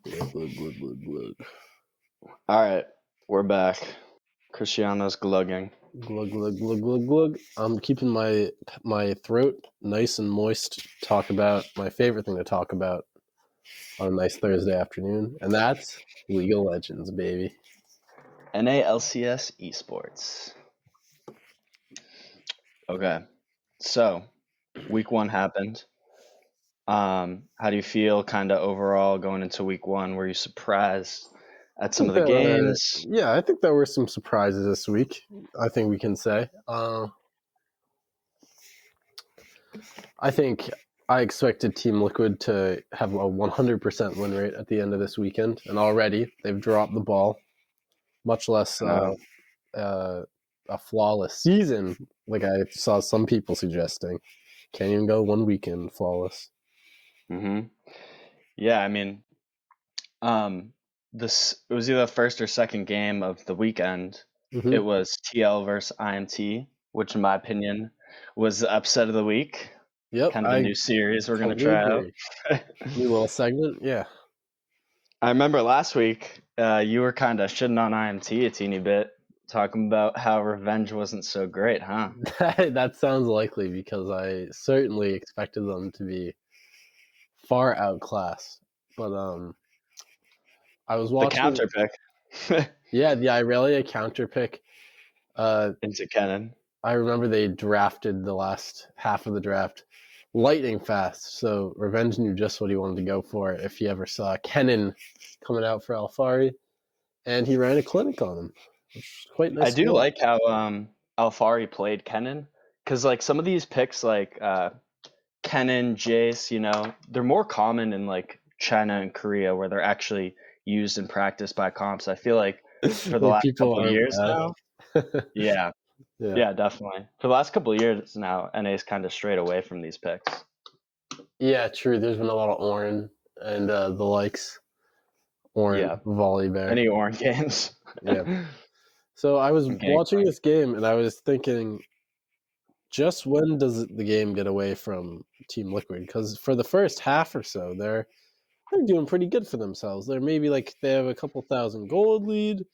Glug. All right, we're back. Cristiano's glugging. Glug. I'm keeping my throat nice and moist to talk about my favorite thing to talk about on a nice Thursday afternoon, and that's League of Legends, baby. NA LCS Esports. Okay, so week 1 happened. How do you feel kind of overall going into week 1? Were you surprised at some of the games? I think there were some surprises this week, I think we can say. I think I expected Team Liquid to have a 100% win rate at the end of this weekend, and already they've dropped the ball, much less a flawless season, like I saw some people suggesting. Can't even go one weekend flawless. Yeah, I mean, it was either the first or second game of the weekend. It was TL versus IMT, which in my opinion was the upset of the week. Yep, Kind of a new series we're going to try out. New little segment, yeah. I remember last week you were kind of shitting on IMT a teeny bit, talking about how Revenge wasn't so great, huh? That sounds likely because I certainly expected them to be far outclassed. But I was watching the counter pick. Yeah, the Irelia counter pick into Kennen. I remember they drafted the last half of the draft lightning fast, so Revenge knew just what he wanted to go for if he ever saw Kennen coming out for Alfari, and he ran a clinic on him. Which was quite nice. I do like how Alfari played Kennen, because like some of these picks like Kennen, Jace, they're more common in like China and Korea where they're actually used in practice by comps. I feel like for the last couple of years now. Yeah, definitely. For the last couple of years now, NA's kind of strayed away from these picks. Yeah, true. There's been a lot of Orin and the likes. Orin, Volley Bear. Any Orin games. Yeah. So I was watching this game and I was thinking, just when does the game get away from Team Liquid? Because for the first half or so, they're doing pretty good for themselves. They're maybe like they have a couple thousand gold lead,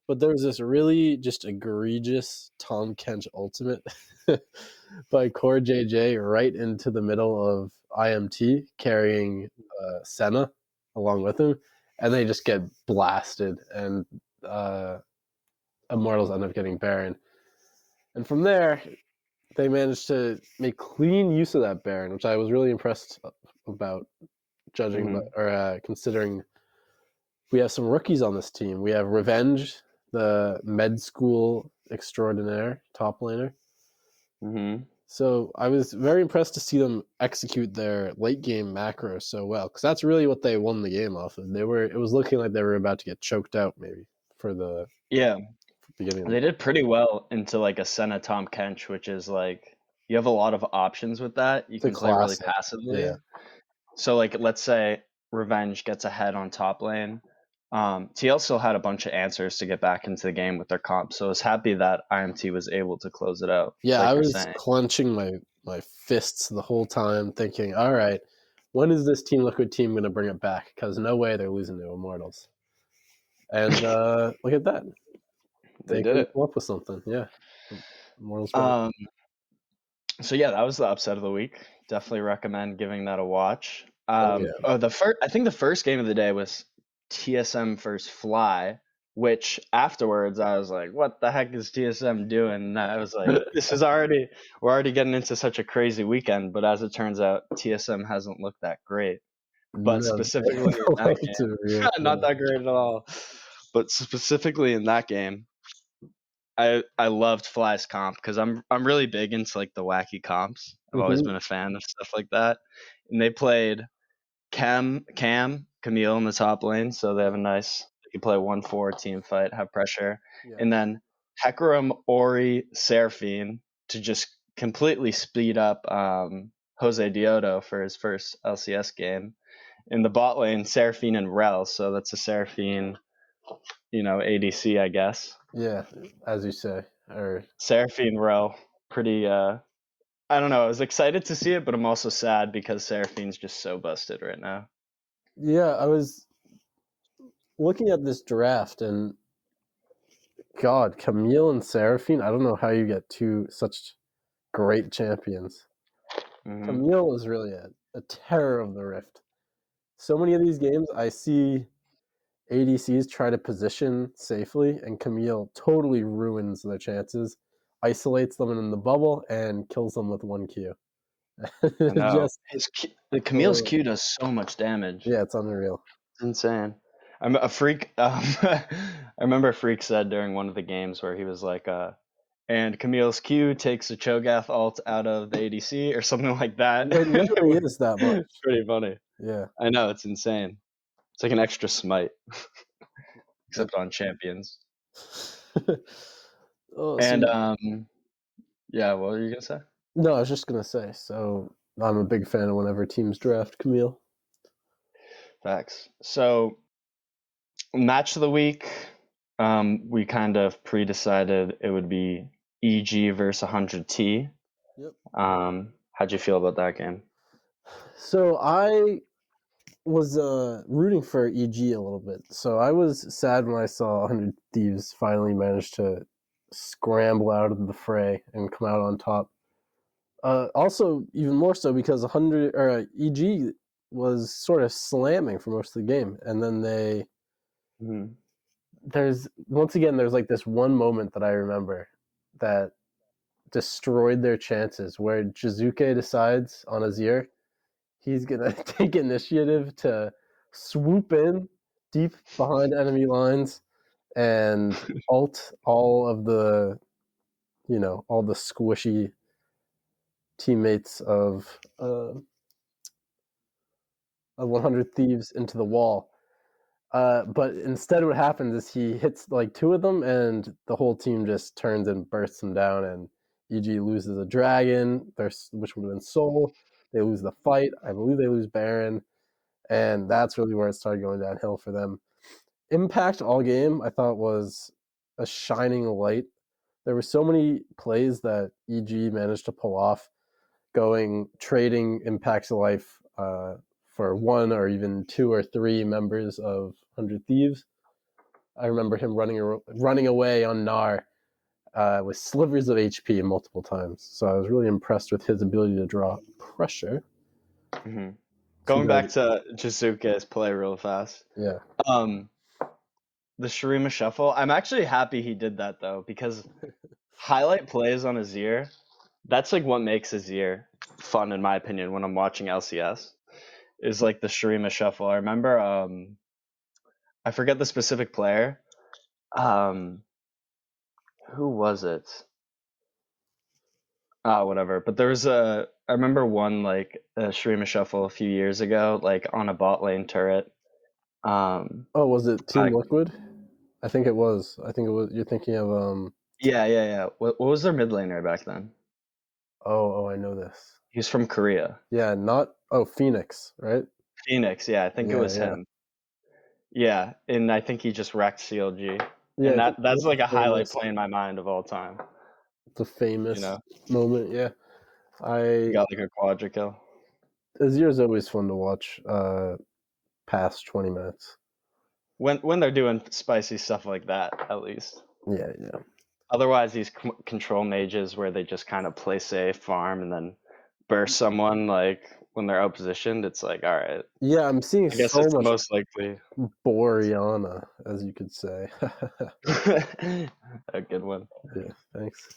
but there's this really just egregious Tom Kench ultimate by Core JJ right into the middle of IMT, carrying Senna along with him, and they just get blasted, and Immortals end up getting Baron. And from there, they managed to make clean use of that Baron, which I was really impressed about, considering we have some rookies on this team. We have Revenge, the med school extraordinaire top laner. So I was very impressed to see them execute their late game macro so well, because that's really what they won the game off of. It was looking like they were about to get choked out maybe for the beginning. They did pretty well into like a Senna Tom Kench, which is like you have a lot of options with that. You can play really passively. Yeah. So like let's say Revenge gets ahead on top lane. TL still had a bunch of answers to get back into the game with their comp, so I was happy that IMT was able to close it out. Yeah, I was clenching my fists the whole time, thinking, all right, when is this Team Liquid team going to bring it back? Because no way they're losing to Immortals. And look at that. They did it. Come up with something, yeah. Immortals. So yeah, that was the upset of the week. Definitely recommend giving that a watch. I think the first game of the day was TSM versus Fly, which afterwards I was like, what the heck is TSM doing? And I was like, we're already getting into such a crazy weekend, but as it turns out, TSM hasn't looked that great. But specifically in that game, not that great at all. But specifically in that game, I loved Fly's comp because I'm really big into like the wacky comps. I've always been a fan of stuff like that. And they played Camille in the top lane, so they have they can play 1-4 team fight, have pressure. Yeah. And then Hecarim, Ori, Seraphine to just completely speed up Jose Diodo for his first LCS game. In the bot lane, Seraphine and Rel, so that's a Seraphine ADC, I guess. Yeah, as you say. Or Seraphine Rel, pretty I don't know, I was excited to see it, but I'm also sad because Seraphine's just so busted right now. Yeah, I was looking at this draft, and God, Camille and Seraphine, I don't know how you get such great champions. Mm-hmm. Camille is really a terror of the Rift. So many of these games, I see ADCs try to position safely, and Camille totally ruins their chances, isolates them in the bubble, and kills them with 1Q. I know. Just Camille's Q does so much damage. Yeah, it's unreal. It's insane. I'm a freak. I remember Freak said during one of the games where he was like, and Camille's Q takes a Cho'Gath ult out of the ADC or something like that. It literally is that much. It's pretty funny. Yeah. I know, it's insane. It's like an extra smite. Except on champions. And yeah, what were you gonna say? No, I was just gonna say, so I'm a big fan of whenever teams draft Camille. Facts. So match of the week, we kind of pre-decided it would be EG versus 100T. Yep. How'd you feel about that game? So I was rooting for EG a little bit. So I was sad when I saw 100 Thieves finally manage to scramble out of the fray and come out on top. Also, even more so because EG was sort of slamming for most of the game, and then there's like this one moment that I remember that destroyed their chances where Jizuke decides on Azir he's gonna take initiative to swoop in deep behind enemy lines and ult all of the all the squishy teammates of 100 Thieves into the wall. But instead what happens is he hits like 2 of them and the whole team just turns and bursts them down, and EG loses a dragon, which would have been Soul. They lose the fight. I believe they lose Baron. And that's really where it started going downhill for them. Impact all game, I thought, was a shining light. There were so many plays that EG managed to pull off, trading Impact's life for 1 or even 2 or 3 members of 100 Thieves. I remember him running away on Gnar with slivers of HP multiple times. So I was really impressed with his ability to draw pressure. Mm-hmm. Going back to Jizuke's play real fast. Yeah. The Shurima Shuffle, I'm actually happy he did that though, because highlight plays on Azir, that's like what makes Azir fun in my opinion when I'm watching LCS, is like the Shurima Shuffle. I remember I forget the specific player. Who was it? Whatever. But there was I remember one like a Shurima Shuffle a few years ago, like on a bot lane turret. Was it Team Liquid? I think it was. You're thinking of Yeah. What was their mid laner back then? Oh, I know this. He's from Korea. Yeah, Phoenix, right? Phoenix, yeah, I think it was him. Yeah, and I think he just wrecked CLG. Yeah, and that's like a highlight play in my mind of all time. It's a famous moment, yeah. He got like a quadra kill. Azir's always fun to watch past 20 minutes. When they're doing spicy stuff like that, at least. Yeah. Otherwise, these control mages where they just kind of play safe, farm, and then burst someone like when they're outpositioned, it's like, all right. Yeah, I'm seeing I guess so it's much most likely Boreana, as you could say. A good one. Yeah, thanks.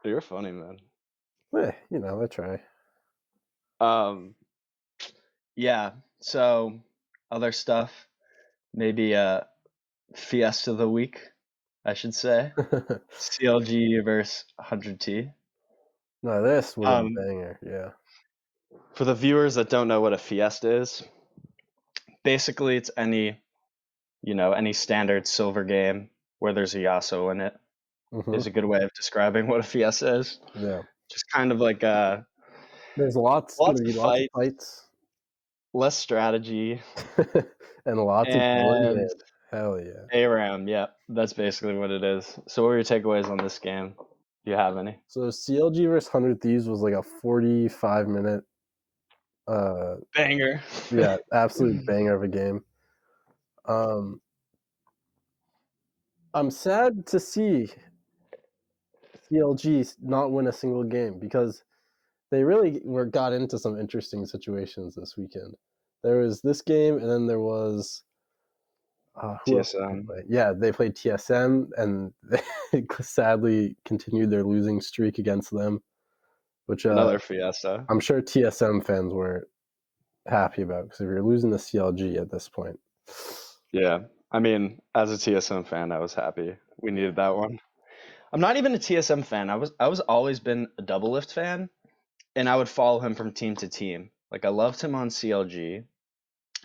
You're funny, man. Hey, I try. Yeah. So other stuff, maybe Fiesta of the week, I should say. CLG versus 100T. No, this was a banger, yeah. For the viewers that don't know what a Fiesta is, basically it's any standard silver game where there's a Yasuo in it. Is a good way of describing what a Fiesta is. Yeah. Just kind of like there's lots of fights, less strategy, and lots of killing. Hell yeah. ARAM, yeah, that's basically what it is. So what were your takeaways on this game? Do you have any? So CLG versus 100 Thieves was like a 45-minute banger. Yeah, absolute banger of a game. I'm sad to see CLG not win a single game because they really got into some interesting situations this weekend. There was this game, and then there was who else did they TSM. play? Yeah, they played TSM, and they sadly continued their losing streak against them, which Another Fiesta. I'm sure TSM fans were happy about because if you're losing to CLG at this point. Yeah. I mean, as a TSM fan, I was happy. We needed that one. I'm not even a TSM fan. I was always been a Double Lift fan, and I would follow him from team to team. Like I loved him on CLG.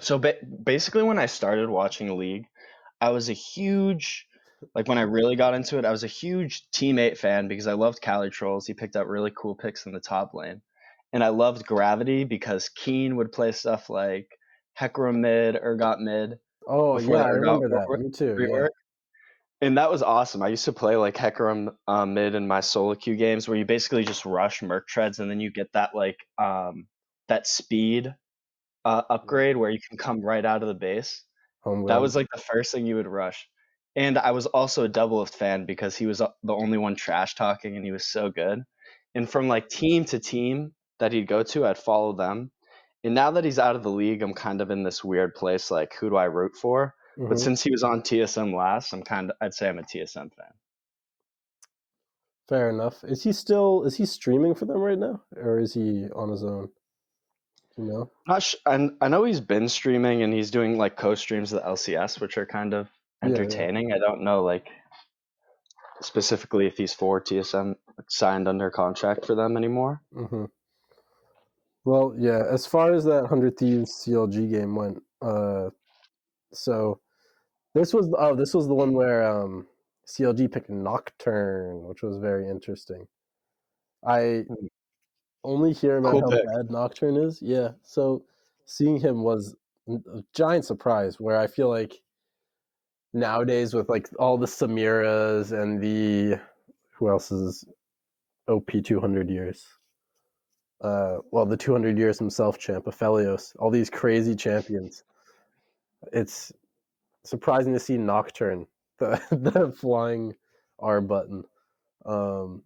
So basically, when I started watching League, I was a huge, like when I really got into it, I was a huge Teammate fan because I loved Cali Trolls. He picked up really cool picks in the top lane. And I loved Gravity because Keen would play stuff like Hecarim mid, Urgot mid Oh before yeah, the I Urgot remember that. Me too. Yeah. rework. And that was awesome. I used to play like Hecarim mid in my solo queue games where you basically just rush Merc Treads and then you get that like that speed upgrade where you can come right out of the base. Home That run. was like the first thing you would rush. And I was also a Doublelift fan because he was the only one trash talking and he was so good. And from like team to team that he'd go to, I'd follow them. And now that he's out of the league, I'm kind of in this weird place like who do I root for? But Mm-hmm. since he was on TSM last, I'd say I'm a TSM fan. Fair enough. Is he streaming for them right now, or is he on his own? Do you know? And I know he's been streaming and he's doing like co-streams of the LCS, which are kind of Yeah, yeah. entertaining. I don't know like specifically if he's for TSM signed under contract for them anymore. Mm-hmm. Well, yeah. As far as that 100 Thieves CLG game went, so this was the one where CLG picked Nocturne, which was very interesting. I only hear about Cool how pick. bad Nocturne is. Yeah, so seeing him was a giant surprise. Where I feel like nowadays with like all the Samiras and the who else is OP 200 years. Well, the 200 years himself, champ Aphelios, all these crazy champions. It's surprising to see Nocturne, the flying R button. Um,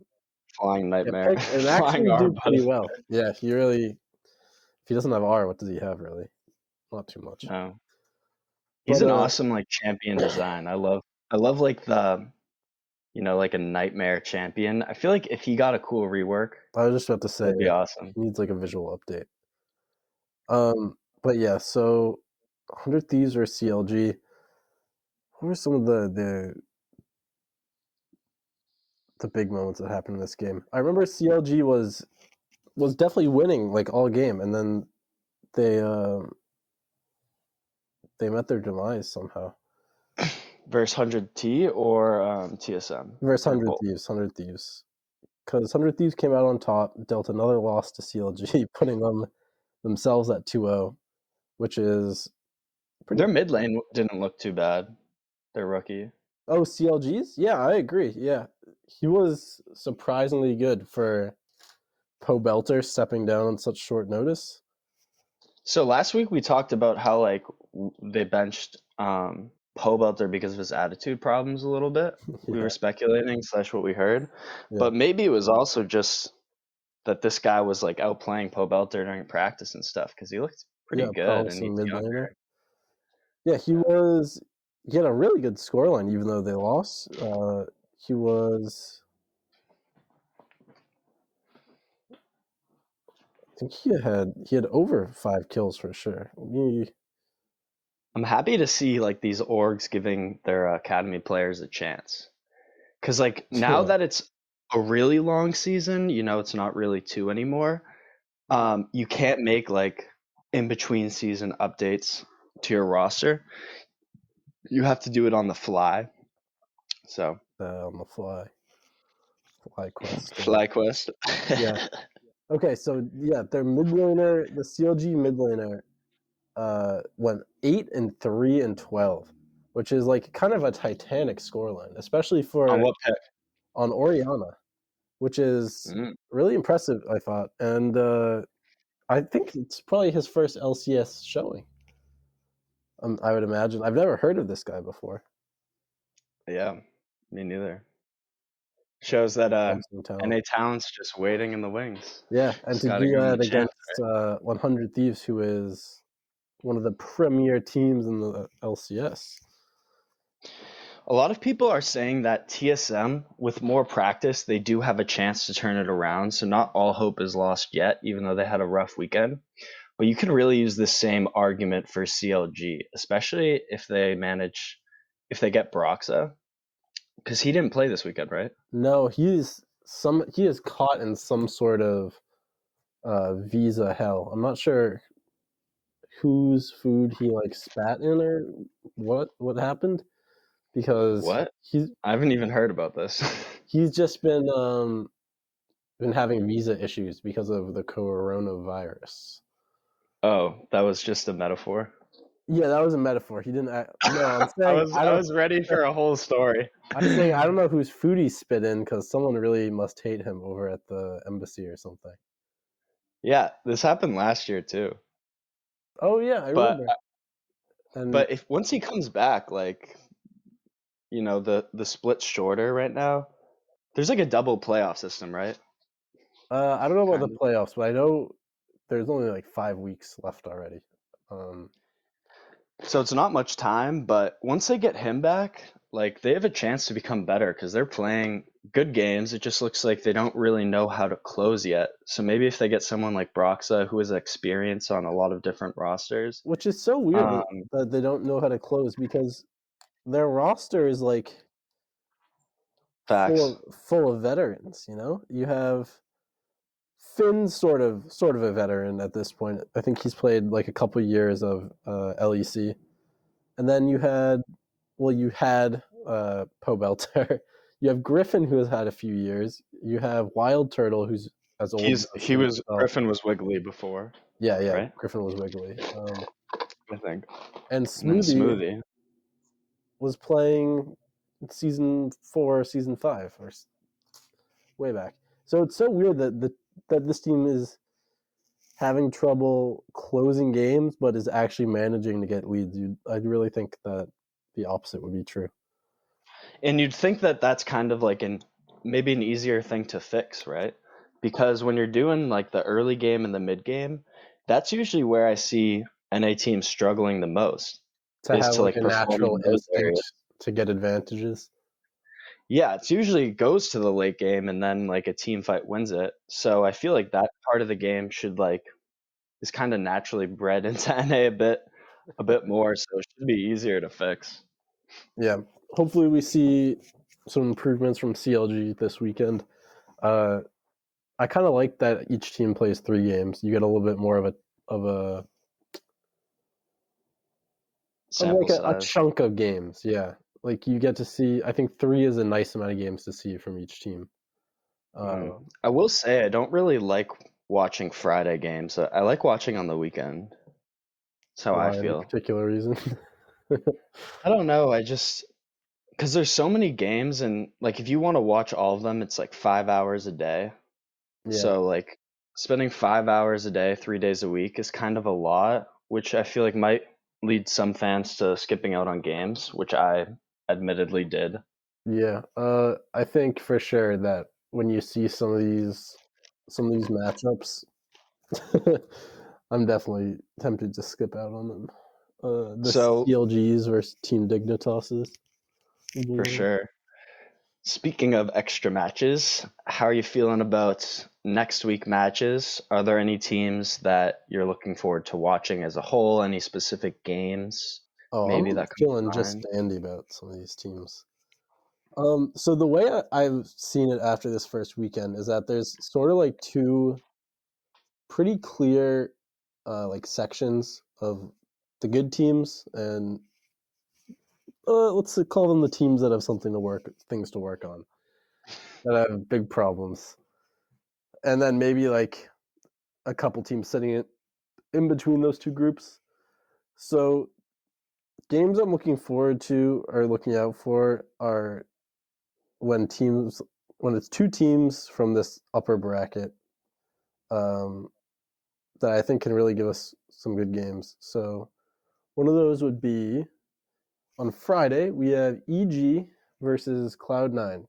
Flying get nightmare. picked and Flying actually R did pretty button. well. Yeah, he really. If he doesn't have R, what does he have really? Not too much. No. He's But an awesome like champion design. I love like the like a nightmare champion. I feel like if he got a cool rework, I was just about to say that'd be awesome. he needs like a visual update. But yeah, so 100 Thieves or CLG. What were some of the big moments that happened in this game? I remember CLG was definitely winning like all game, and then they they met their demise somehow. Versus 100T or TSM Versus or 100 both. Thieves, 100 Thieves. Because 100 Thieves came out on top, dealt another loss to CLG, putting themselves at 2-0, which is pretty. Their mid lane didn't look too bad. Their rookie. Oh, CLG's? Yeah, I agree. Yeah, he was surprisingly good for Poe Belter stepping down on such short notice. So last week we talked about how like they benched Pobelter because of his attitude problems a little bit. We Yeah, were speculating slash what we heard, yeah, but maybe it was also just that this guy was like outplaying Pobelter during practice and stuff because he looked pretty yeah. good Probably and some he's mid laner. younger. Yeah, he was. He had a really good scoreline, even though they lost. He was. I think he had over 5 kills for sure. I'm happy to see like these orgs giving their academy players a chance because like now Yeah, that it's a really long season, it's not really two anymore. You can't make like in between season updates to your roster. You have to do it on the fly. So on the fly quest still. fly quest. Yeah. Okay, so yeah, their mid laner, the CLG mid laner, went 8-3-12, which is like kind of a titanic scoreline, especially On for what pick? on Oriana, which is Mm, really impressive, I thought. And I think it's probably his first LCS showing. I would imagine. I've never heard of this guy before. yeah. Me neither. Shows that talent. NA talent's just waiting in the wings. Yeah, and Just to gotta do give him that a chance, against 100 Thieves, who is one of the premier teams in the LCS. A lot of people are saying that TSM, with more practice, they do have a chance to turn it around. So not all hope is lost yet, even though they had a rough weekend. But you can really use the same argument for CLG, especially if they get Broxa, because he didn't play this weekend, right? No, he is caught in some sort of visa hell. I'm not sure whose food he like spat in or what happened, because What? I haven't even heard about this. he's just been having visa issues because of the coronavirus. Oh, that was just a metaphor. Yeah, that was a metaphor. He didn't. No, I'm saying I was ready for a whole story. I'm saying I don't know whose food he spit in, because someone really must hate him over at the embassy or something. Yeah, this happened last year too. Oh yeah, I remember. But if once he comes back, like, you know, the split's shorter right now. There's like a double playoff system, right? I don't know about Kind the of. playoffs, but I know there's only like 5 weeks left already. So it's not much time, but once they get him back, like they have a chance to become better because they're playing good games. It just looks like they don't really know how to close yet. So maybe if they get someone like Broxa who has experience on a lot of different rosters. Which is so weird that they don't know how to close, because their roster is like Facts. full of veterans. You know, you have Finn's sort of a veteran at this point. I think he's played like a couple years of LEC, and then you had Pobelter. You have Griffin, who has had a few years. You have Wild Turtle, who's as old as himself. Griffin was Wiggly before. Yeah, right? Griffin was Wiggly. I think. And And then Smoothie was playing season 4, season 5, or way back. So it's so weird that this team is having trouble closing games, but is actually managing to get leads. I'd really think that the opposite would be true. And you'd think that that's kind of like maybe an easier thing to fix, right? Because when you're doing like the early game and the mid game, that's usually where I see NA teams struggling the most. To Is have to like like a perform natural in those instinct areas. to get advantages. Yeah, it's usually goes to the late game and then like a team fight wins it. So I feel like that part of the game should like is kind of naturally bred into NA a bit more, so it should be easier to fix. Yeah, hopefully we see some improvements from CLG this weekend. I kind of like that each team plays 3 games. You get a little bit more of a Sample a size. chunk of games. Yeah, like you get to see. I think 3 is a nice amount of games to see from each team. I will say I don't really like watching Friday games. I like watching on the weekend. That's how I Why? Any feel. particular reason? I don't know. I just because there's so many games and like if you want to watch all of them, it's like 5 hours a day. Yeah, So like spending 5 hours a day, 3 days a week is kind of a lot, which I feel like might lead some fans to skipping out on games, which I admittedly did. yeah. I think for sure that when you see some of these matchups, I'm definitely tempted to skip out on them. The So CLGs versus Team Dignitoses. for sure. Speaking of extra matches, how are you feeling about next week matches? Are there any teams that you're looking forward to watching as a whole? Any specific games? Oh, Maybe I'm that come feeling to just mind? dandy about some of these teams. So the way I've seen it after this first weekend is that there's sort of like 2 pretty clear like sections of the good teams, and let's call them the teams that have things to work on, that have big problems, and then maybe like a couple teams sitting in between those 2 groups. So games I'm looking forward to or looking out for are when it's 2 teams from this upper bracket um, that I think can really give us some good games. So one of those would be on Friday. We have EG versus Cloud9.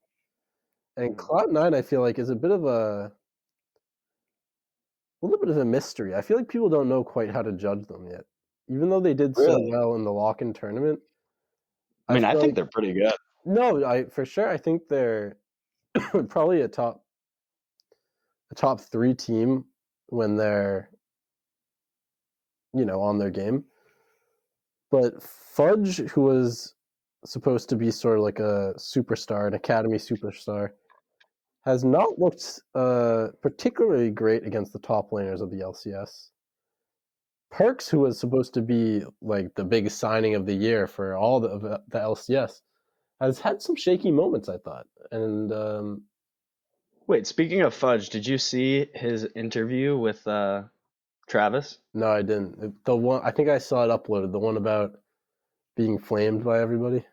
And Cloud9, I feel like, is a little bit of a mystery. I feel like people don't know quite how to judge them yet. Even though they did so well in the lock-in tournament. I mean, I feel think like, they're pretty good. No, for sure. I think they're probably a top 3 team when they're, on their game. But Fudge, who was supposed to be sort of like a superstar, an academy superstar, has not looked particularly great against the top laners of the LCS. Perks, who was supposed to be like the big signing of the year for all the LCS, has had some shaky moments, I thought. And wait, speaking of Fudge, did you see his interview with Travis? No, I didn't. The one I think I saw it uploaded, the one about being flamed by everybody.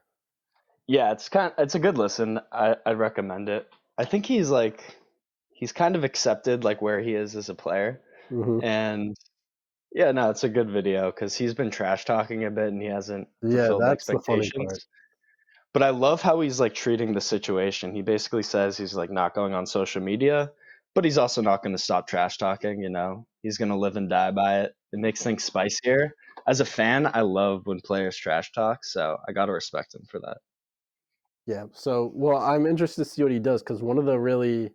Yeah, it's a good listen. I'd recommend it. I think he's kind of accepted like where he is as a player, and yeah, no, it's a good video because he's been trash talking a bit and he hasn't fulfilled That's the funny part. expectations. But I love how he's like treating the situation. He basically says he's like not going on social media, but he's also not going to stop trash talking. He's going to live and die by it. It makes things spicier. As a fan, I love when players trash talk, so I got to respect him for that. Yeah. So, well, I'm interested to see what he does because one of the really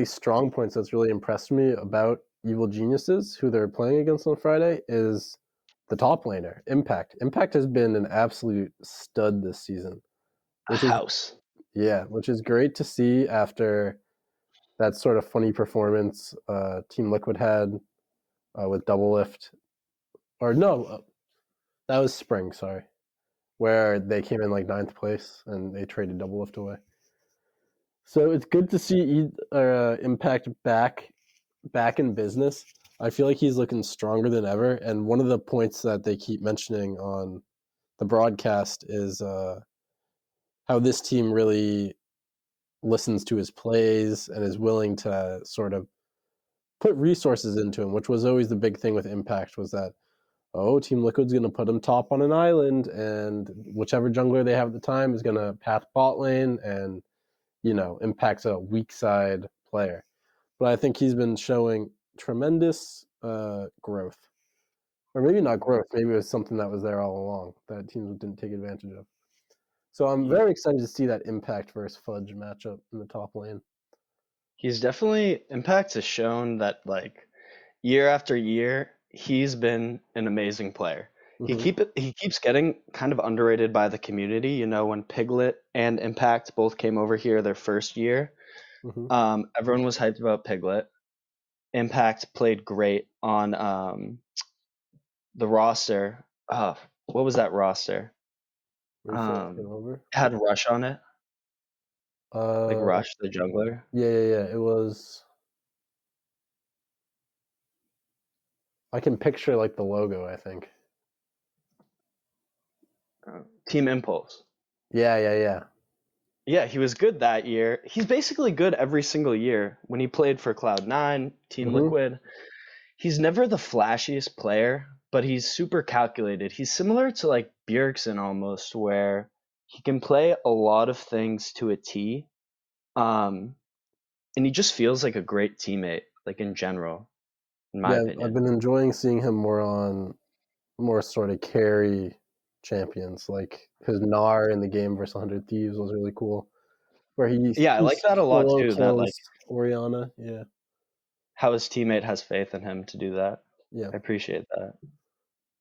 strong points that's really impressed me about Evil Geniuses, who they're playing against on Friday, is the top laner, Impact. Impact has been an absolute stud this season. Which is great to see after that sort of funny performance Team Liquid had with DoubleBuffs. Or no, that was Spring, sorry. Where they came in like 9th place and they traded DoubleBuffs away. So it's good to see Impact back in business. I feel like he's looking stronger than ever. And one of the points that they keep mentioning on the broadcast is how this team really listens to his plays and is willing to sort of put resources into him, which was always the big thing with Impact, was that, Team Liquid's going to put him top on an island, and whichever jungler they have at the time is going to path bot lane, and, Impact's a weak side player. But I think he's been showing tremendous growth. Or maybe not growth, maybe it was something that was there all along that teams didn't take advantage of. So I'm very excited to see that Impact versus Fudge matchup in the top lane. Impact has shown that like year after year, he's been an amazing player. Mm-hmm. He keeps getting kind of underrated by the community. When Piglet and Impact both came over here their first year, everyone was hyped about Piglet. Impact played great on the roster. What was that roster? Had Rush on it. Like Rush, the jungler. Yeah. It was. I can picture like the logo, I think. Team Impulse. Yeah. Yeah, he was good that year. He's basically good every single year. When he played for Cloud9, Team Liquid, he's never the flashiest player, but he's super calculated. He's similar to like Bjergsen almost, where he can play a lot of things to a T. And he just feels like a great teammate, like in general, in my opinion. I've been enjoying seeing him more sort of carry champions. Like his Gnar in the game versus 100 Thieves was really cool. Where I like that a lot too. That like Orianna, yeah. How his teammate has faith in him to do that. Yeah, I appreciate that.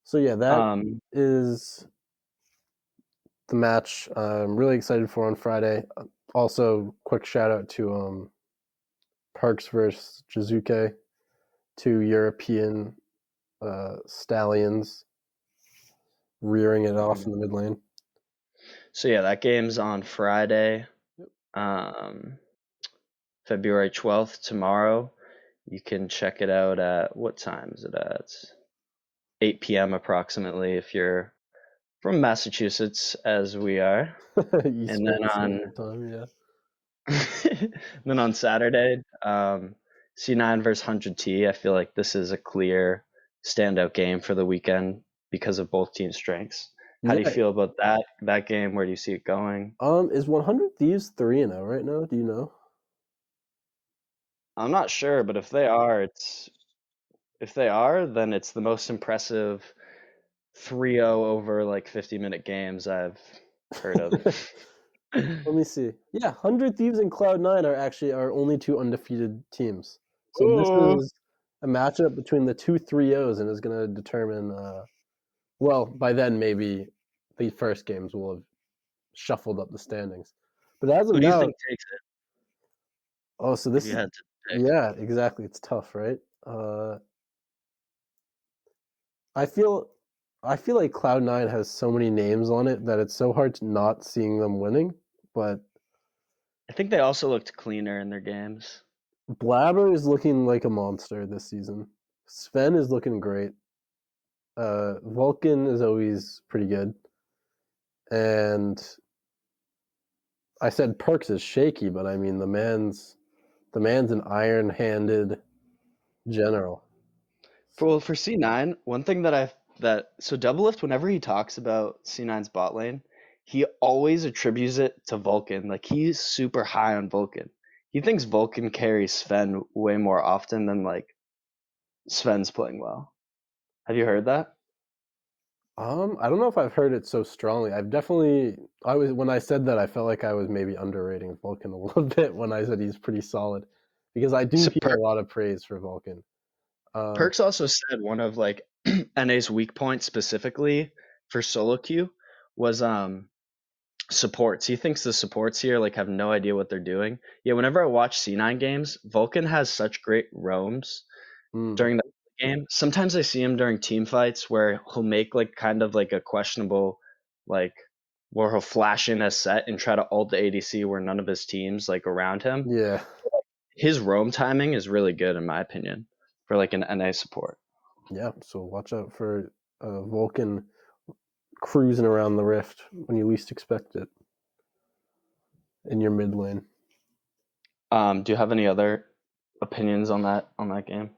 So yeah, that is the match I'm really excited for on Friday. Also, quick shout out to Parks versus Jizuke, 2 European stallions rearing it off in the mid lane. So yeah, that game's on Friday, February 12th, tomorrow. You can check it out at, what time is it at? 8 p.m. approximately if you're from Massachusetts, as we are. And then on time, yeah. then on Saturday, C9 versus 100T. I feel like this is a clear standout game for the weekend because of both teams' strengths. How do you Yeah. feel about that game? Where do you see it going? Is 100 Thieves 3-0 right now? Do you know? I'm not sure, but if they are, then it's the most impressive 3-0 over like 50-minute games I've heard of. Let me see. Yeah, 100 Thieves and Cloud9 are actually our only two undefeated teams. So this Oh. is a matchup between the two 3-0s and is going to determine. Well, by then maybe the first games will have shuffled up the standings. But as of Who do you now, think takes it oh, so if this you is had to pick? yeah, exactly. It's tough, right? I feel like Cloud9 has so many names on it that it's so hard to not seeing them winning. But I think they also looked cleaner in their games. Blabber is looking like a monster this season. Sven is looking great. Vulcan is always pretty good. And I said Perks is shaky, but I mean the man's an iron-handed general. Well, for C9, one thing so Doublelift, whenever he talks about C9's bot lane, he always attributes it to Vulcan. Like he's super high on Vulcan. He thinks Vulcan carries Sven way more often than like Sven's playing well. Have you heard that? I don't know if I've heard it so strongly. When I said that, I felt like I was maybe underrating Vulcan a little bit when I said he's pretty solid, because I do So hear a lot of praise for Vulcan. Perks also said one of like NA's weak points specifically for solo queue was supports. He thinks the supports here like have no idea what they're doing. Yeah, whenever I watch C9 games, Vulcan has such great roams Mm, during the game. Sometimes I see him during team fights where he'll make like kind of like a questionable like where he'll flash in a set and try to ult the ADC where none of his teams like around him. yeah, His roam timing is really good in my opinion for like an NA support. yeah. So watch out for Vulcan cruising around the rift when you least expect it in your mid lane. Do you have any other opinions on that game?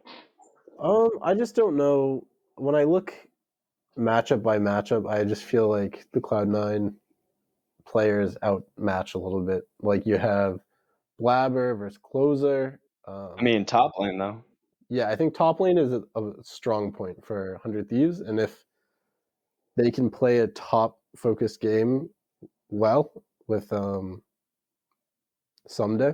I just don't know. When I look matchup by matchup, I just feel like the Cloud9 players outmatch a little bit. Like you have Blabber versus Closer. I mean, top lane though. Yeah, I think top lane is a strong point for 100 Thieves, and if they can play a top focused game well with someday,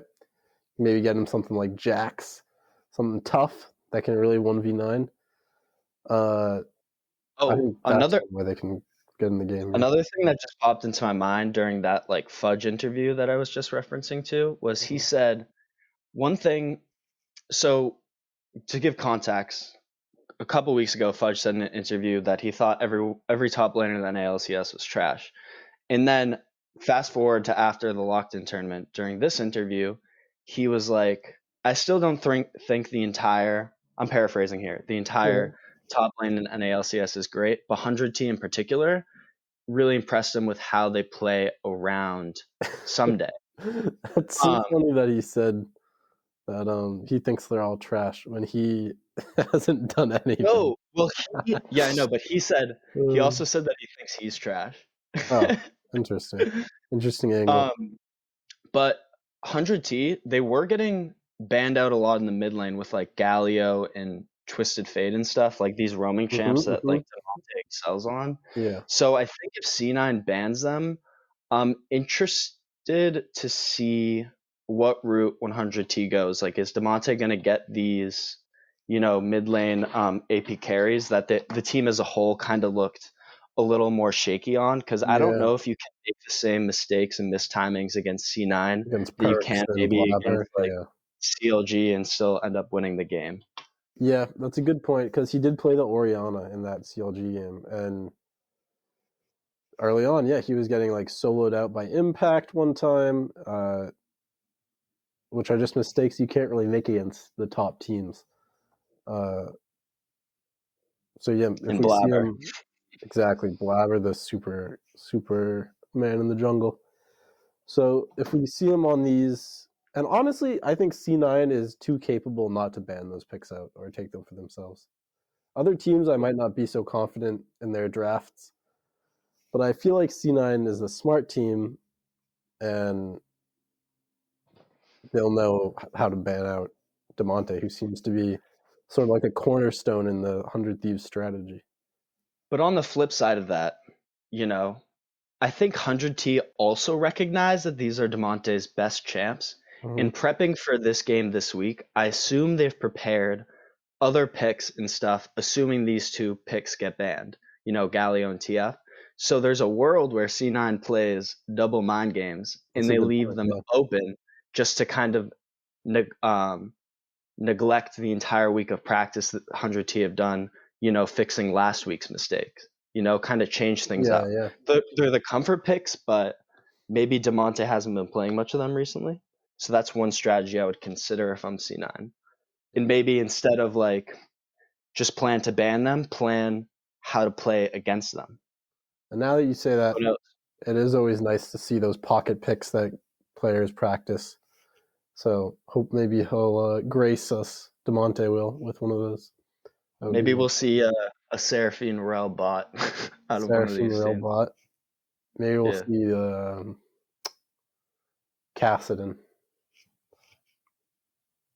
maybe get them something like Jax, something tough that can really 1v9. I Oh, think that's where they can get in the game. Yeah. another thing that just popped into my mind during that like Fudge interview that I was just referencing to was he said one thing. So to give context, a couple weeks ago, Fudge said in an interview that he thought every top laner in the NA LCS was trash. And then fast forward to after the locked-in tournament, during this interview, he was like, I still don't think the entire, I'm paraphrasing here, the entire top lane in NALCS is great, but 100T in particular really impressed him with how they play around someday. That's so funny that he said that he thinks they're all trash when he hasn't done anything. No, well, yeah, I know, but he also Uh, said that he thinks he's trash. oh, interesting. Interesting angle. But 100T, they were getting banned out a lot in the mid lane with like Galio and Twisted Fate and stuff, like these roaming champs that like Devontae excels on. Yeah. So I think if C9 bans them, I'm interested to see what route 100T goes. Like, is Demonte going to get these, mid lane AP carries that the team as a whole kind of looked a little more shaky on? Because I don't Yeah. know if you can make the same mistakes and mistimings against C9 Against that you Perks can and maybe Blabber. against like Yeah. CLG and still end up winning the game. Yeah, that's a good point because he did play the Orianna in that CLG game, and early on, yeah, he was getting like soloed out by Impact one time, which are just mistakes you can't really make against the top teams. So yeah, if And we see Blabber. him exactly Blabber, the super man in the jungle. So if we see him on these, and honestly, I think C9 is too capable not to ban those picks out or take them for themselves. Other teams, I might not be so confident in their drafts, but I feel like C9 is a smart team, and they'll know how to ban out Damonte, who seems to be sort of like a cornerstone in the 100 Thieves strategy. But on the flip side of that, I think 100T also recognize that these are Damonte's best champs. Mm-hmm. In prepping for this game this week, I assume they've prepared other picks and stuff, assuming these two picks get banned, Galio and TF. So there's a world where C9 plays double mind games and they leave them open just to kind of neglect the entire week of practice that 100T have done, fixing last week's mistakes, kind of change things up. Yeah. They're the comfort picks, but maybe Damonte hasn't been playing much of them recently. So that's one strategy I would consider if I'm C9. And maybe instead of just plan to ban them, plan how to play against them. And now that you say that, it is always nice to see those pocket picks that players practice. So hope maybe he'll grace us, Damonte will, with one of those. Maybe we'll see a Seraphine Rel bot out of one of these teams. Bot. Maybe we'll see Cassidon.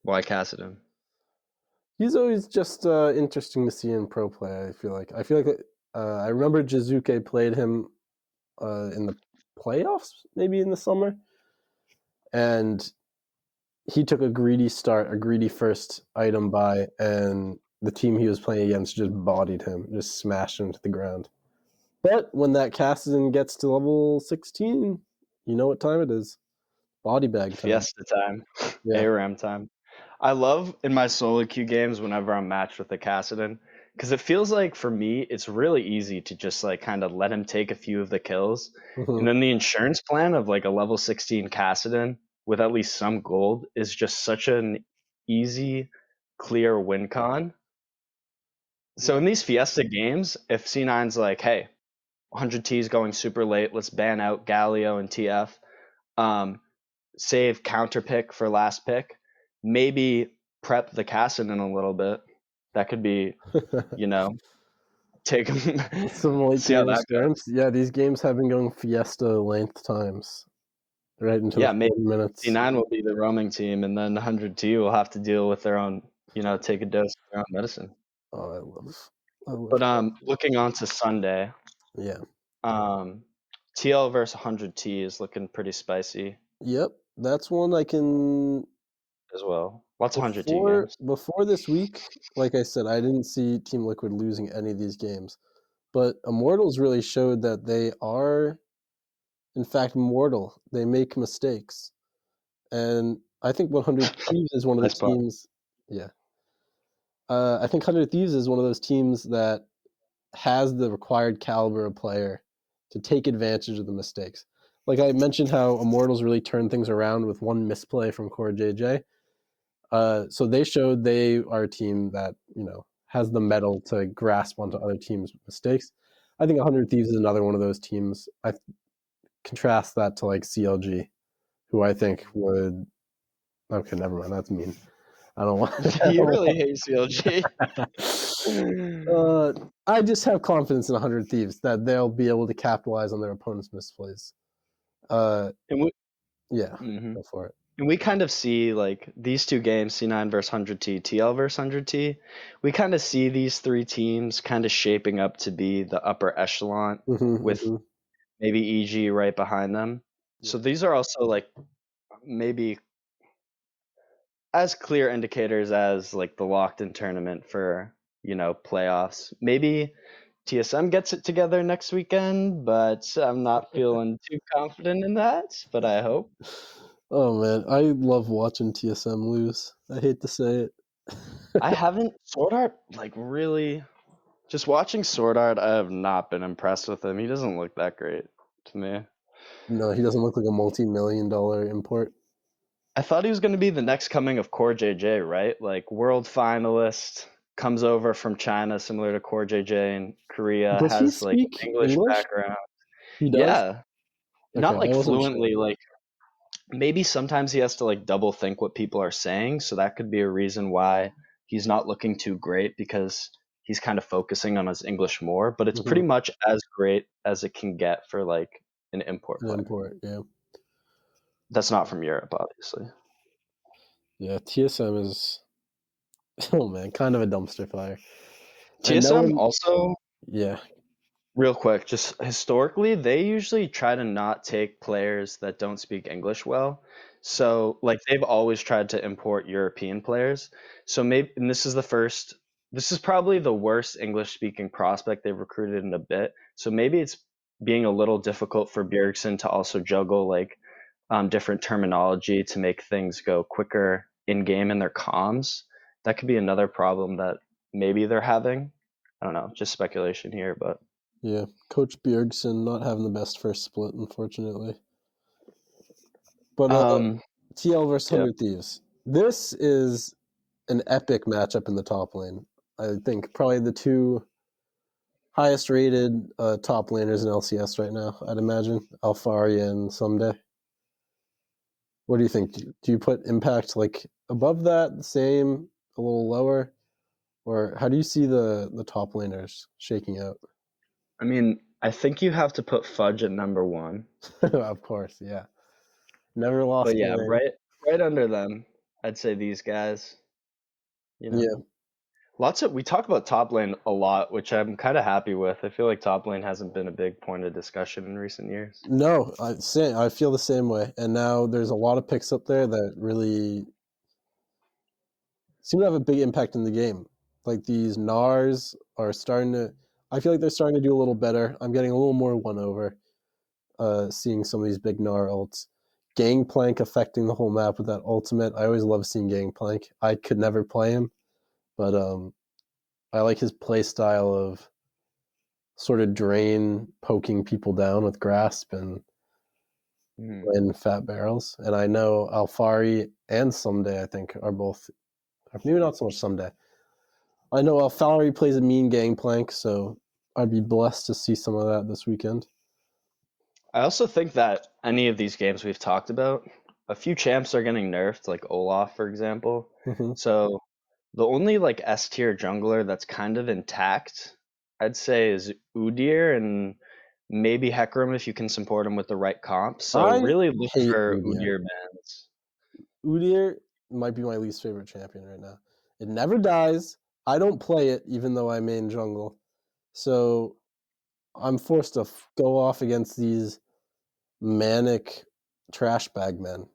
Why Cassidon? He's always just interesting to see in pro play. I feel like I remember Jizuke played him in the playoffs, maybe in the summer, and he took a greedy first item buy, and the team he was playing against just bodied him, just smashed him to the ground. But when that Cassidon gets to level 16, you know what time it is. Body bag time. Fiesta time. Yeah. ARAM time. I love in my solo queue games whenever I'm matched with a Cassidon, because it feels like for me it's really easy to just kind of let him take a few of the kills. And then the insurance plan of a level 16 Cassidon with at least some gold is just such an easy, clear win con. So in these Fiesta games, if C9's like, hey, 100T is going super late, let's ban out Galio and TF, save counter pick for last pick, maybe prep the Cassidon a little bit. That could be, take them. Some late see how that goes. Yeah, these games have been going Fiesta length times. Right into the 40 minutes. C9 will be the roaming team, and then 100T will have to deal with their own, take a dose of their own medicine. Oh, I love but looking on to Sunday. Yeah. TL versus 100T is looking pretty spicy. Yep. That's one I can as well. Lots of 100T games. Before this week, like I said, I didn't see Team Liquid losing any of these games. But Immortals really showed that they are, in fact, mortal. They make mistakes. And I think 100 Thieves is one of those teams. Yeah. I think 100 Thieves is one of those teams that has the required caliber of player to take advantage of the mistakes. Like I mentioned how Immortals really turned things around with one misplay from Core JJ. So they showed they are a team that, has the mettle to grasp onto other teams' mistakes. I think 100 Thieves is another one of those teams. I contrast that to CLG, who I think would... Okay, never mind. That's mean. I don't want... You really hate CLG. I just have confidence in 100 Thieves that they'll be able to capitalize on their opponent's misplays. Go for it. And we kind of see these two games, C9 versus 100T, TL versus 100T. We kind of see these three teams kind of shaping up to be the upper echelon with maybe EG right behind them. So these are also maybe as clear indicators as the locked-in tournament for playoffs. Maybe TSM gets it together next weekend, but I'm not feeling too confident in that. But I hope. Oh man, I love watching TSM lose. I hate to say it. I haven't Sword Art really. Just watching Sword Art, I have not been impressed with him. He doesn't look that great to me. No, he doesn't look like a multi-million-dollar import. I thought he was going to be the next coming of Core JJ, right? World finalist, comes over from China, similar to Core JJ in Korea. Does has he speak English background. He does? Yeah. Okay, not fluently. Sure. Maybe sometimes he has to double think what people are saying. So that could be a reason why he's not looking too great, because he's kind of focusing on his English more, but it's pretty much as great as it can get for like an import player. Yeah. That's not from Europe, obviously. Yeah, TSM is, oh man, kind of a dumpster fire. TSM also, yeah. real quick, just historically, they usually try to not take players that don't speak English well. So, like, they've always tried to import European players. So maybe, and this is probably the worst English speaking prospect they've recruited in a bit. So maybe it's being a little difficult for Bjergsen to also juggle like different terminology to make things go quicker in game in their comms. That could be another problem that maybe they're having. I don't know, just speculation here, but yeah, Coach Bjergsen not having the best first split, unfortunately. But TL versus 100 Thieves. This is an epic matchup in the top lane. I think probably the two highest rated top laners in LCS right now, I'd imagine. Alphari and Someday. What do you think? Do you put Impact like above that, the same, a little lower? Or how do you see the top laners shaking out? I mean, I think you have to put Fudge at number 1. Of course, yeah. Never lost. But yeah, right under them, I'd say these guys. You know, we talk about top lane a lot, which I'm kind of happy with. I feel like top lane hasn't been a big point of discussion in recent years. No, I feel the same way. And now there's a lot of picks up there that really seem to have a big impact in the game. Like these Nars are starting to. I feel like they're starting to do a little better. I'm getting a little more one over. Seeing some of these big Gnar ults. Gangplank affecting the whole map with that ultimate. I always love seeing Gangplank. I could never play him, but I like his play style of sort of drain poking people down with grasp and win fat barrels. And I know Alphari and Someday, I think, are both, maybe not so much Someday. I know Alphari plays a mean Gangplank, so I'd be blessed to see some of that this weekend. I also think that any of these games we've talked about, a few champs are getting nerfed, like Olaf, for example. So the only like S tier jungler that's kind of intact, I'd say, is Udyr and maybe Hecarim if you can support him with the right comp. So really look for Udyr bans. Udyr might be my least favorite champion right now. It never dies. I don't play it, even though I main jungle. So I'm forced to go off against these manic trash bag men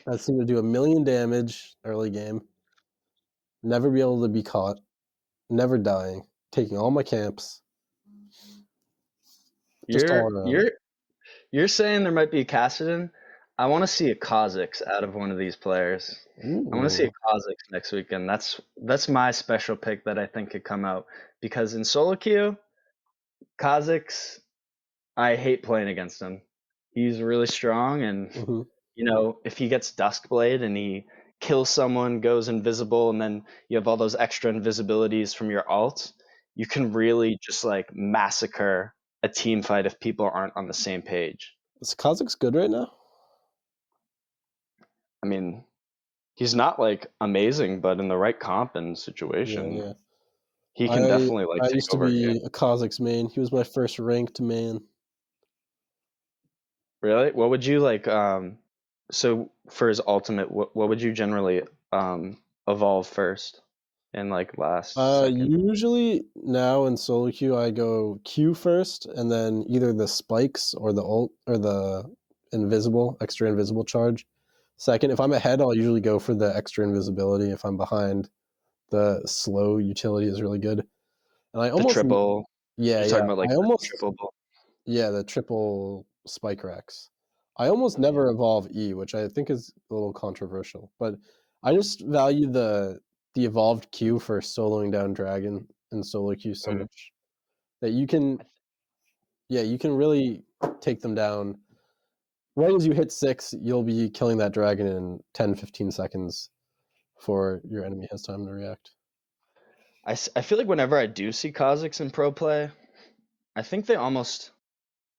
that seem to do 1 million damage early game, never be able to be caught, never dying, taking all my camps. You're saying there might be a Kassadin? I want to see a Kha'Zix out of one of these players. Ooh. I want to see a Kha'Zix next weekend. That's my special pick that I think could come out because in solo queue, Kha'Zix, I hate playing against him. He's really strong, and you know if he gets Duskblade and he kills someone, goes invisible, and then you have all those extra invisibilities from your ult, you can really just like massacre a team fight if people aren't on the same page. Is Kha'Zix good right now? I mean, he's not like amazing, but in the right comp and situation, he can definitely like take used over to a game. be a Kha'Zix main. He was my first ranked main. Really? What would you like? So for his ultimate, what would you generally evolve first and like last second? Usually now in solo queue, I go Q first, and then either the spikes or the ult or the extra invisible charge second. If I'm ahead, I'll usually go for the extra invisibility. If I'm behind, the slow utility is really good. And I almost The triple. You're talking about like the triple ball. Yeah, the triple spike racks. I almost never evolve E, which I think is a little controversial, but I just value the evolved Q for soloing down Dragon and solo Q so much that you can really take them down. Right as you hit 6, you'll be killing that dragon in 10-15 seconds before your enemy has time to react. I feel like whenever I do see Kha'Zix in pro play, I think they almost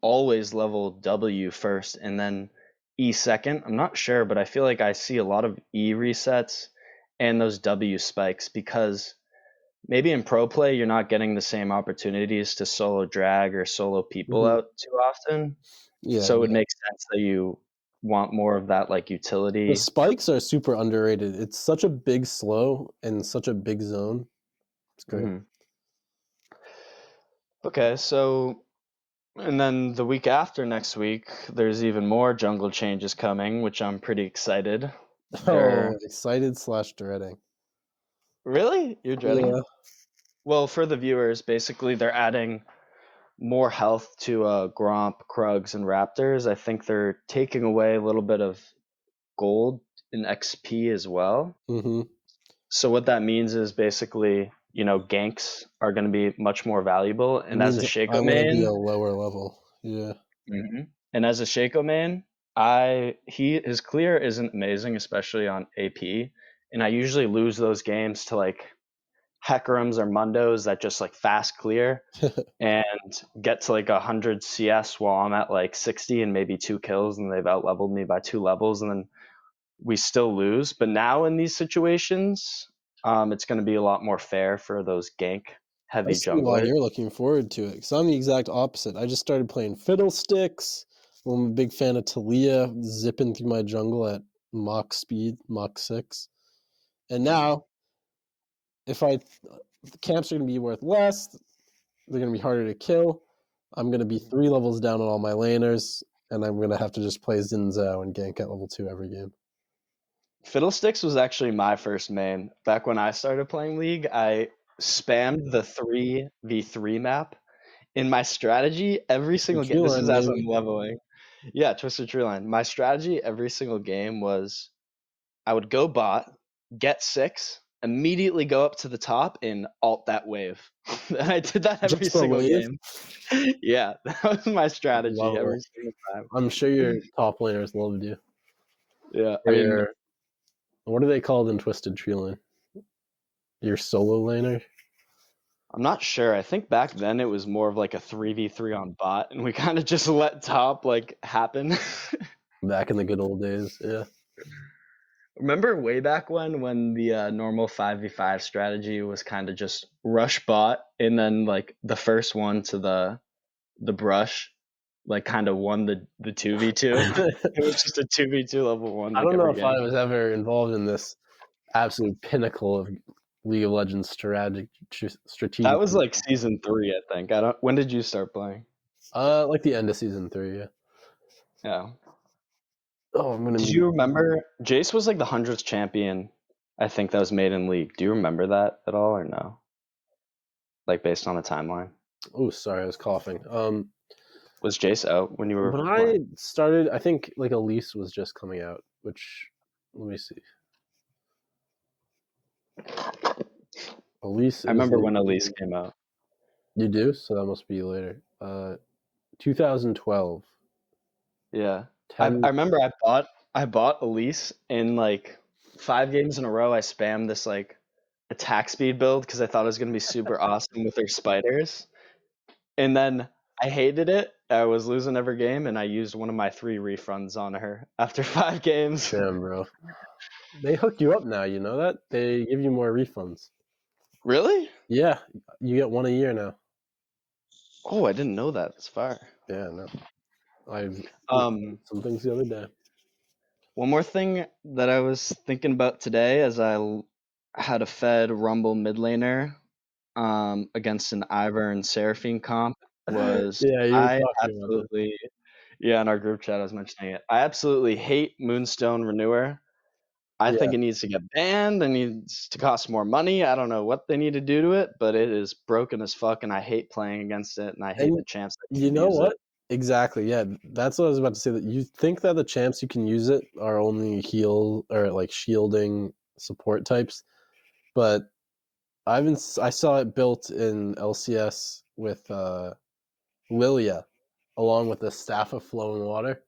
always level W first and then E second. I'm not sure, but I feel like I see a lot of E resets and those W spikes because maybe in pro play you're not getting the same opportunities to solo drag or solo people out too often. Yeah, So it would make sense that you want more of that like the utility. spikes are super underrated. It's such a big slow and such a big zone. It's great. Okay, so and then the week after next week, there's even more jungle changes coming, which I'm pretty excited. Oh, excited / dreading. Really? You're dreading Yeah. it? Well, for the viewers, basically they're adding more health to Gromp, Krugs, and Raptors. I think they're taking away a little bit of gold and XP as well. Mm-hmm. So what that means is basically, ganks are going to be much more valuable. It And as a means I Shaco want to be main, a lower level. Yeah. and as a Shaco main, his clear isn't amazing, especially on AP. And I usually lose those games to like Hecarims or Mundos that just like fast clear and get to like 100 CS while I'm at like 60 and maybe 2 kills, and they've out leveled me by 2 levels, and then we still lose. But now in these situations, it's going to be a lot more fair for those gank I heavy see why junglers. you're looking forward to it, because I'm the exact opposite. I just started playing Fiddlesticks. I'm a big fan of Talia, zipping through my jungle at Mach speed, Mach 6. And now, the camps are going to be worth less, they're going to be harder to kill, I'm going to be 3 levels down on all my laners, and I'm going to have to just play Zinzao and gank at level 2 every game. Fiddlesticks was actually my first main. Back when I started playing League, I spammed the 3v3 map. In my strategy, every single game, this is Treeline, as baby. I'm leveling. Yeah, Twisted Tree Line. My strategy every single game was I would go bot, get 6, immediately go up to the top and alt that wave. And I did that every Just the single wave? game. Yeah, that was my strategy Love every it. single time. I'm sure your top laners loved you. Yeah, I Or mean, what are they called in Twisted Tree Line? Your solo laner? I'm not sure. I think back then it was more of like a 3v3 on bot, and we kind of just let top like happen. Back in the good old days, yeah. Remember way back when the normal 5v5 strategy was kind of just rush bot, and then like the first one to the brush like kind of won the 2v2. It was just a 2v2 level 1 I like don't know every if I game. was ever involved in this absolute pinnacle of League of Legends strategic. That was like season 3, I think. I don't. When did you start playing? Like the end of season 3, yeah. Yeah. Oh, I'm gonna Did meet. you remember Jace was like the 100th champion? I think that was made in League. Do you remember that at all or no? Like based on the timeline. Oh, sorry, I was coughing. Was Jace out when you were When I playing? started, I think like Elise was just coming out, which let me see. Elise I is remember when in. Elise came out. You do? So that must be later. 2012. Yeah. I 10. remember I bought Elise in like 5 games in a row. I spammed this like attack speed build because I thought it was gonna be super awesome with her spiders. And then I hated it. I was losing every game, and I used one of my 3 refunds on her after 5 games. Damn, bro. They hook you up now, you know that? They give you more refunds. Really? Yeah, you get 1 a year now. Oh, I didn't know that. That's fire. Yeah, no. I Um, some things the other day. One more thing that I was thinking about today as had a Fed Rumble mid laner against an Ivor and Seraphine comp was Yeah, you were I talking about this. absolutely, yeah, in our group chat I was mentioning it. I absolutely hate Moonstone Renewer. I Yeah, think it needs to get banned. It needs to cost more money. I don't know what they need to do to it, but it is broken as fuck, and I hate playing against it, and I hate the and champs that you can know use it. what? Exactly. Yeah, that's what I was about to say. That you think that the champs you can use it are only heal or like shielding support types, but I saw it built in LCS with Lilia, along with the Staff of Flowing Water.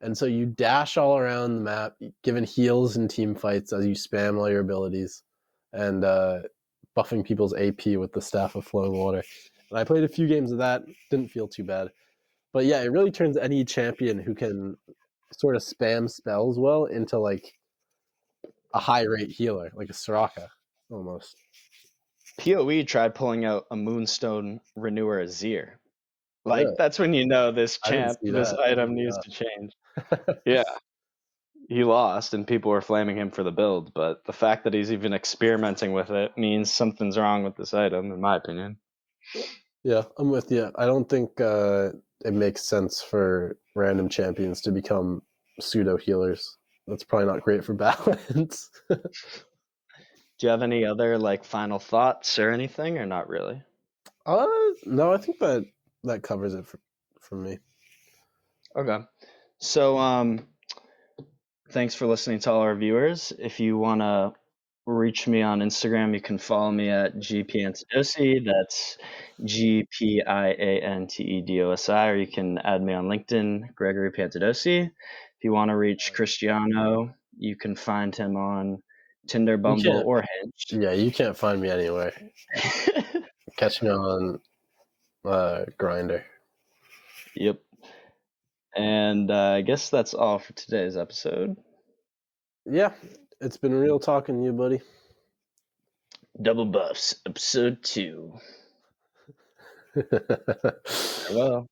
And so you dash all around the map, giving heals in team fights as you spam all your abilities, and buffing people's AP with the Staff of Flowing Water. And I played a few games of that, didn't feel too bad. But yeah, it really turns any champion who can sort of spam spells well into like a high rate healer, like a Soraka almost. PoE tried pulling out a Moonstone Renewer Azir. Like, Really? that's when you know this I didn't see this that. item needs to change. Yeah. He lost, and people were flaming him for the build, but the fact that he's even experimenting with it means something's wrong with this item, in my opinion. Yeah, I'm with you. I don't think it makes sense for random champions to become pseudo healers. That's probably not great for balance. Do you have any other like final thoughts or anything, or not really? No, I think that covers it for me. Okay. So thanks for listening to all our viewers. If you want to reach me on Instagram, you can follow me at Piantedosi. That's Piantedosi, or you can add me on LinkedIn, Gregory Piantedosi. If you want to reach Cristiano, you can find him on Tinder, Bumble, or Hinge. Yeah, you can't find me anywhere. Catch me on Grinder. Yep. And I guess that's all for today's episode. Yeah, it's been real talking to you, buddy. DoubleBuffs, episode 2. Farewell.